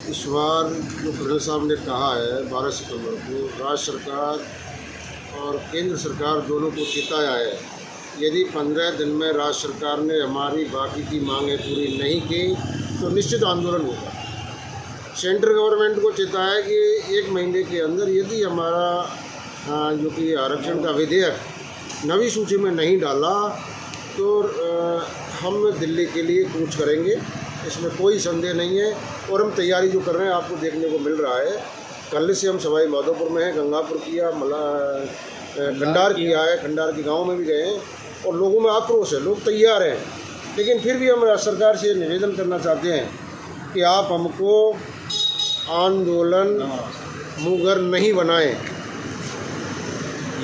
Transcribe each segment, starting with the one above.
इस बार जो पटेल साहब ने कहा है 12 सितंबर को, राज्य सरकार और केंद्र सरकार दोनों को चेताया है, यदि 15 दिन में राज्य सरकार ने हमारी बाकी की मांगें पूरी नहीं की तो निश्चित आंदोलन होगा। सेंट्रल गवर्नमेंट को चेताया कि 1 महीने के अंदर यदि हमारा जो कि आरक्षण का विधेयक नवी सूची में नहीं डाला तो हम दिल्ली के लिए कूच करेंगे, इसमें कोई संदेह नहीं है। और हम तैयारी जो कर रहे हैं आपको देखने को मिल रहा है। कल से हम सवाई माधोपुर में हैं, गंगापुर किया, खंडार किया है, खंडार के गाँव में भी गए हैं और लोगों में आक्रोश है, लोग तैयार हैं। लेकिन फिर भी हम सरकार से निवेदन करना चाहते हैं कि आप हमको आंदोलन मुगर नहीं बनाएं।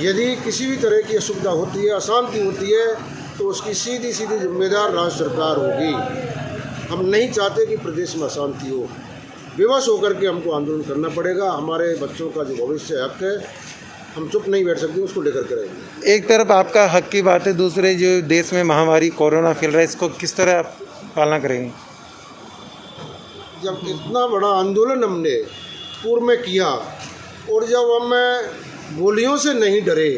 यदि किसी भी तरह की असुविधा होती है, अशांति होती है तो उसकी सीधी जिम्मेदार राज्य सरकार होगी। हम नहीं चाहते कि प्रदेश में अशांति हो। विवश होकर के हमको आंदोलन करना पड़ेगा। हमारे बच्चों का जो भविष्य हक है, हम चुप नहीं बैठ सकते, उसको लेकर के रहेंगे। एक तरफ आपका हक की बात है, दूसरे जो देश में महामारी कोरोना फैल रहा है, इसको किस तरह आप पालना करेंगे? जब इतना बड़ा आंदोलन हमने पूर्व में किया और जब हम गोलियों से नहीं डरे,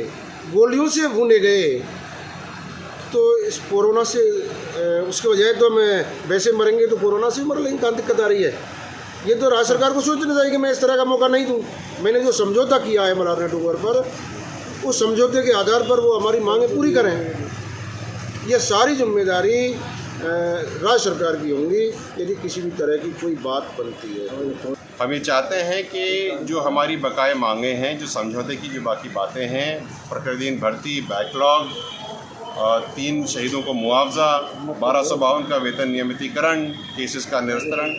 गोलियों से भूने गए, तो इस कोरोना से उसके बजाय तो मैं वैसे मरेंगे तो कोरोना से मर लेंगे, कहाँ दिक्कत आ रही है? ये तो राज्य सरकार को सोचना चाहिए कि मैं इस तरह का मौका नहीं दूँ। मैंने जो समझौता किया है मलारना टूवर पर, उस समझौते के आधार पर वो हमारी मांगें पूरी करें। ये सारी जिम्मेदारी राज्य सरकार की होंगी यदि किसी भी तरह की कोई बात बनती है। हम ये चाहते हैं कि जो हमारी बकाया मांगे हैं, जो समझौते की जो बाकी बातें हैं, प्रकृतिन भर्ती, बैकलॉग, 3 शहीदों को मुआवजा, 1252 का वेतन नियमितीकरण, केसेस का निरस्तरण,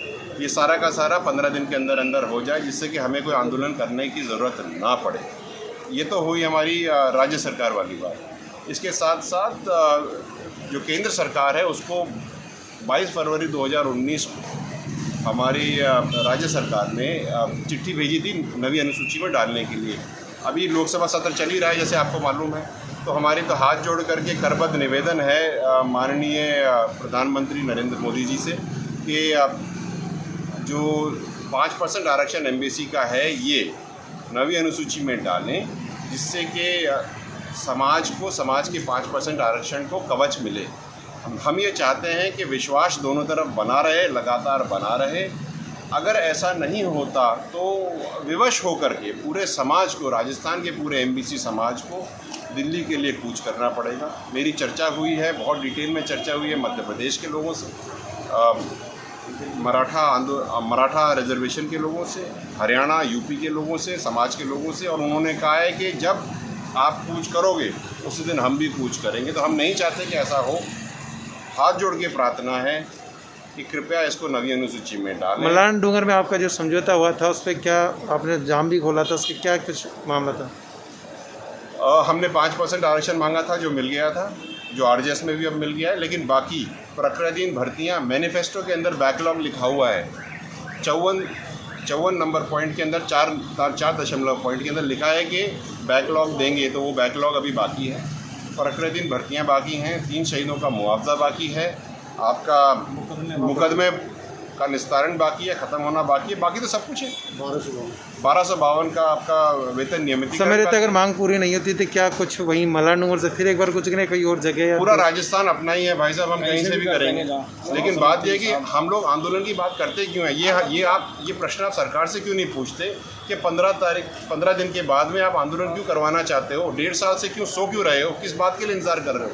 ये सारा का सारा 15 दिन के अंदर अंदर हो जाए, जिससे कि हमें कोई आंदोलन करने की ज़रूरत ना पड़े। ये तो हुई हमारी राज्य सरकार वाली बात। इसके साथ साथ जो केंद्र सरकार है उसको 22 फरवरी 2019 को हमारी राज्य सरकार ने चिट्ठी भेजी थी नवी अनुसूची में डालने के लिए। अभी लोकसभा सत्र चल ही रहा है, जैसे आपको मालूम है, तो हमारे तो हाथ जोड़ करके करबद्ध निवेदन है माननीय प्रधानमंत्री नरेंद्र मोदी जी से कि जो 5% आरक्षण एमबीसी का है ये नवी अनुसूची में डालें, जिससे कि समाज के 5% आरक्षण को कवच मिले। हम ये चाहते हैं कि विश्वास दोनों तरफ बना रहे, लगातार बना रहे। अगर ऐसा नहीं होता तो विवश होकर के पूरे समाज को, राजस्थान के पूरे एमबीसी समाज को दिल्ली के लिए कूच करना पड़ेगा। मेरी चर्चा हुई है, बहुत डिटेल में चर्चा हुई है मध्य प्रदेश के लोगों से, मराठा रिजर्वेशन के लोगों से, हरियाणा यूपी के लोगों से, समाज के लोगों से, और उन्होंने कहा है कि जब आप कूच करोगे उसी दिन हम भी कूच करेंगे। तो हम नहीं चाहते कि ऐसा हो। हाथ जोड़ के प्रार्थना है कि कृपया इसको नवी अनुसूची में डालें। मलारना डूंगर में आपका जो समझौता हुआ था उस पर क्या आपने जाम भी खोला था, उसके क्या कुछ मामला था? हमने 5% आरक्षण मांगा था, जो मिल गया था, जो आरजेएस में भी अब मिल गया है। लेकिन बाकी प्रकृतिन भर्तियाँ, मैनिफेस्टो के अंदर बैकलॉग लिखा हुआ है, 54 नंबर पॉइंट के अंदर 4 दशमलव पॉइंट के अंदर लिखा है कि बैकलॉग देंगे, तो वो बैकलॉग अभी बाकी है। प्रकृतिन भर्तियाँ बाकी हैं, 3 शहीदों का मुआवजा बाकी है, आपका मुकदमे का निस्तारण बाकी है, ख़त्म होना बाकी है, बाकी तो सब कुछ है। 1252 का आपका वेतन नियमितीकरण। समय रहते अगर मांग पूरी नहीं होती तो क्या कुछ वहीं मलारना डूंगर से फिर एक बार कुछ करें, कोई और जगह? पूरा राजस्थान अपना ही है भाई साहब, हम कहीं से भी करेंगे। लेकिन बात यह है कि हम लोग आंदोलन की बात करते क्यों हैं? ये प्रश्न आप सरकार से क्यों नहीं पूछते कि 15 दिन के बाद में आप आंदोलन क्यों करवाना चाहते हो? 1.5 साल से क्यों सो क्यों रहे हो? किस बात के लिए इंतजार कर रहे हो?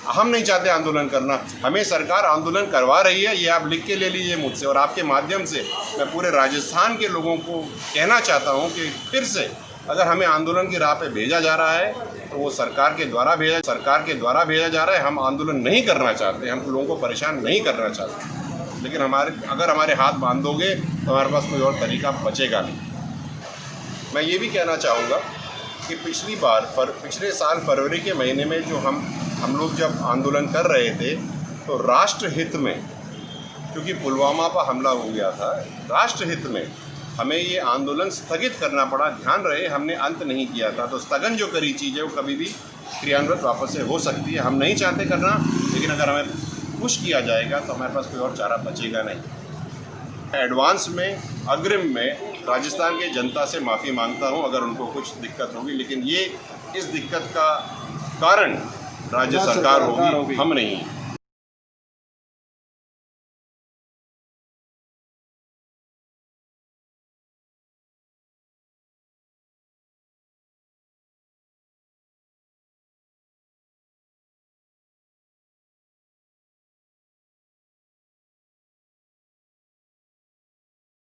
हम नहीं चाहते आंदोलन करना, हमें सरकार आंदोलन करवा रही है, ये आप लिख के ले लीजिए मुझसे। और आपके माध्यम से मैं पूरे राजस्थान के लोगों को कहना चाहता हूँ कि फिर से अगर हमें आंदोलन की राह पे भेजा जा रहा है तो वो सरकार के द्वारा भेजा जा रहा है। हम आंदोलन नहीं करना चाहते, हम लोगों को परेशान नहीं करना चाहते। लेकिन अगर हमारे हाथ बांधोगे तो हमारे पास कोई और तरीका बचेगा नहीं। मैं ये भी कहना चाहूँगा कि पिछले साल फरवरी के महीने में जो हम लोग जब आंदोलन कर रहे थे तो राष्ट्र हित में, क्योंकि पुलवामा पर हमला हो गया था, राष्ट्र हित में हमें ये आंदोलन स्थगित करना पड़ा। ध्यान रहे, हमने अंत नहीं किया था। तो स्थगन जो करी चीज़ है वो कभी भी क्रियान्वित वापस से हो सकती है। हम नहीं चाहते करना, लेकिन अगर हमें पुश किया जाएगा तो हमारे पास कोई और चारा बचेगा नहीं। एडवांस में, अग्रिम में राजस्थान के जनता से माफ़ी मांगता हूं अगर उनको कुछ दिक्कत होगी, लेकिन ये इस दिक्कत का कारण राज्य सरकार होगी, हम नहीं।